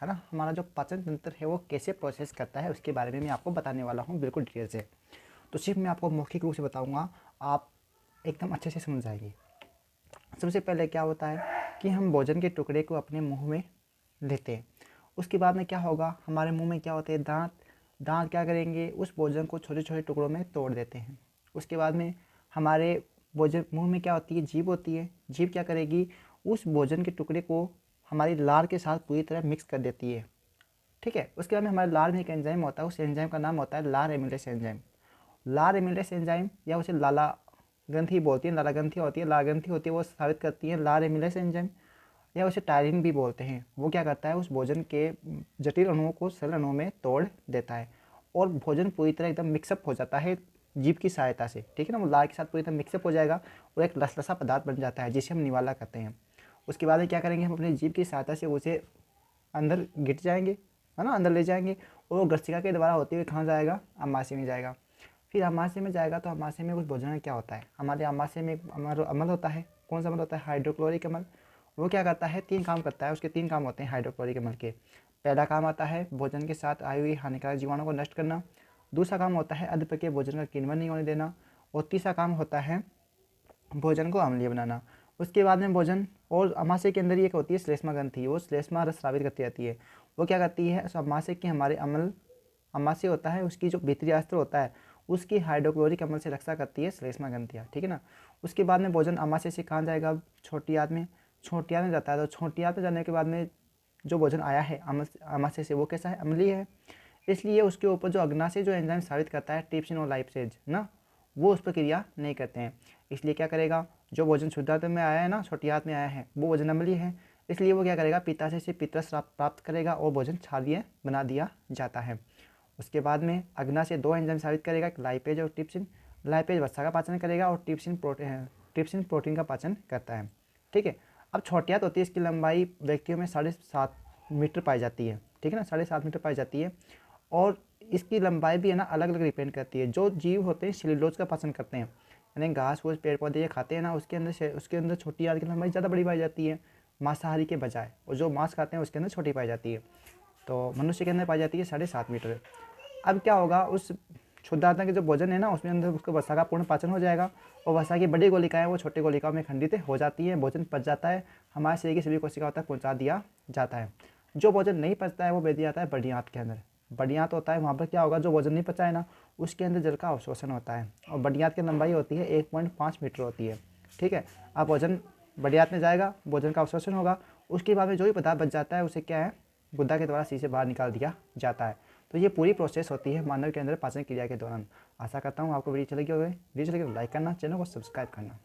है ना, हमारा जो पाचन तंत्र है वो कैसे प्रोसेस करता है उसके बारे में मैं आपको बताने वाला हूँ बिल्कुल डिटेल से। तो सिर्फ मैं आपको मौखिक रूप से बताऊँगा, आप एकदम अच्छे से समझ जाएंगे। सबसे पहले क्या होता है कि हम भोजन के टुकड़े को अपने मुंह में लेते हैं। उसके बाद में क्या होगा, हमारे मुंह में क्या होते हैं, दांत। दांत क्या करेंगे, उस भोजन को छोटे छोटे टुकड़ों में तोड़ देते हैं। उसके बाद में हमारे भोजन मुंह में क्या होती है, जीभ होती है। जीभ क्या करेगी, उस भोजन के टुकड़े को हमारी लार के साथ पूरी तरह मिक्स कर देती है। ठीक है। उसके बाद में हमारे लार में एक एंजाइम होता है, उस एंजाइम का नाम होता है लार एमिलेस एंजाइम। लार एमिलेस एंजाइम या उसे लाला ग्रंथि बोलती है, लाला ग्रंथि होती है, लार ग्रंथि होती है, वो साबित करती है लार एमिलेस एंजाइम, या उसे टायरिन भी बोलते हैं। वो क्या करता है, उस भोजन के जटिल अणुओं को सरल अणुओं में तोड़ देता है और भोजन पूरी तरह एकदम मिक्सअप हो जाता है जीभ की सहायता से। ठीक है ना, वो लार के साथ पूरी तरह मिक्सअप हो जाएगा और एक लसलसा पदार्थ बन जाता है जिसे हम निवाला कहते हैं। उसके बाद क्या करेंगे, हम अपनी जीभ की सहायता से उसे अंदर गिर जाएंगे, है ना, अंदर ले जाएंगे और वो ग्रसिका के द्वारा होते हुए कहाँ जाएगा, अमाशय में जाएगा। फिर अमाशय में जाएगा तो अमाशय में उस भोजन में क्या होता है, हमारे अमाशय में हमारा अमल होता है। कौन सा अमल होता है, हाइड्रोक्लोरिक अमल। वो क्या करता है, 3 काम करता है, उसके 3 काम होते हैं हाइड्रोक्लोरिक अम्ल के। पहला काम आता है भोजन के साथ आई हुई हानिकारक जीवाणु को नष्ट करना। दूसरा काम होता है अधपके भोजन का किण्वन नहीं होने देना। और तीसरा काम होता है भोजन को अम्लीय बनाना। उसके बाद में भोजन और अमाशय के अंदर ही एक होती है श्लेष्मा ग्रंथि, वो श्लेष्मा रस स्रावित करती रहती है। वो क्या करती है, उस अमाशय के हमारे अम्ल अमाशय होता है उसकी जो भीतरी अस्त्र होता है उसकी हाइड्रोक्लोरिक अम्ल से रक्षा करती है श्लेष्मा ग्रंथियाँ। ठीक है ना। उसके बाद में भोजन अमाशय से कहाँ जाएगा, छोटी आंत में। छोटी आंत में जाता है तो छोटी आंत में जाने के बाद में जो भोजन आया है अमाशय से वो कैसा है, अम्लीय है। इसलिए उसके ऊपर जो अग्नाशय जो एंजाइम साबित करता है ट्रिप्सिन और लाइपेज ना, वो उस पर क्रिया नहीं करते हैं। इसलिए क्या करेगा, जो भोजन शुद्धांत में आया है ना, छोटी आंत में आया है, वो भोजन अम्लीय है। इसलिए वो क्या करेगा, पित्ताशय से पित्तरस प्राप्त करेगा और भोजन क्षारीय बना दिया जाता है। उसके बाद में अग्नाशय 2 एंजाइम साबित करेगा, लाइपेज और ट्रिप्सिन। लाइपेज वसा का पाचन करेगा और ट्रिप्सिन प्रोटीन का पाचन करता है। ठीक है। अब छोटी आंत होती है, इसकी लंबाई व्यक्तियों में 7.5 मीटर पाई जाती है। ठीक है ना, 7.5 मीटर पाई जाती है। और इसकी लंबाई भी है ना अलग अलग डिपेंड करती है। जो जीव होते हैं सेल्यूलोज का पाचन करते हैं, यानी घास फूस पेड़ पौधे ये खाते हैं ना, उसके अंदर छोटी आंत की लंबाई ज़्यादा बड़ी पाई जाती है मांसाहारी के बजाय। और जो मांस खाते हैं उसके अंदर छोटी पाई जाती है। तो मनुष्य के अंदर पाई जाती है 7.5 मीटर। अब क्या होगा, उस शुद्धात्मा के जो भोजन है ना उसमें अंदर उसको वसा का पूर्ण पाचन हो जाएगा और वसा की बड़ी गोलिकाएं वो छोटी गोलिकाओं में खंडित हो जाती है, भोजन पच जाता है, हमारे शरीर की सभी कोशिकाओं तक पहुंचा दिया जाता है। जो भोजन नहीं पचता है वो भेज दिया जाता है बड़ी आंत के अंदर। बड़ी आंत होता है, वहाँ पर क्या होगा, जो भोजन नहीं पचा है ना उसके अंदर जल का अवशोषण होता है और बड़ी आंत की लंबाई होती है 1.5 मीटर होती है। ठीक है। अब भोजन बड़ी आंत में जाएगा, भोजन का अवशोषण होगा, उसके बाद में जो भी पदार्थ बच जाता है उसे क्या है, गुदा के द्वारा सीधे बाहर निकाल दिया जाता है। तो ये पूरी प्रोसेस होती है मानव के अंदर पाचन क्रिया के दौरान। आशा करता हूँ आपको वीडियो चलेगी होगी। वीडियो चलेगी तो लाइक करना, चैनल को सब्सक्राइब करना।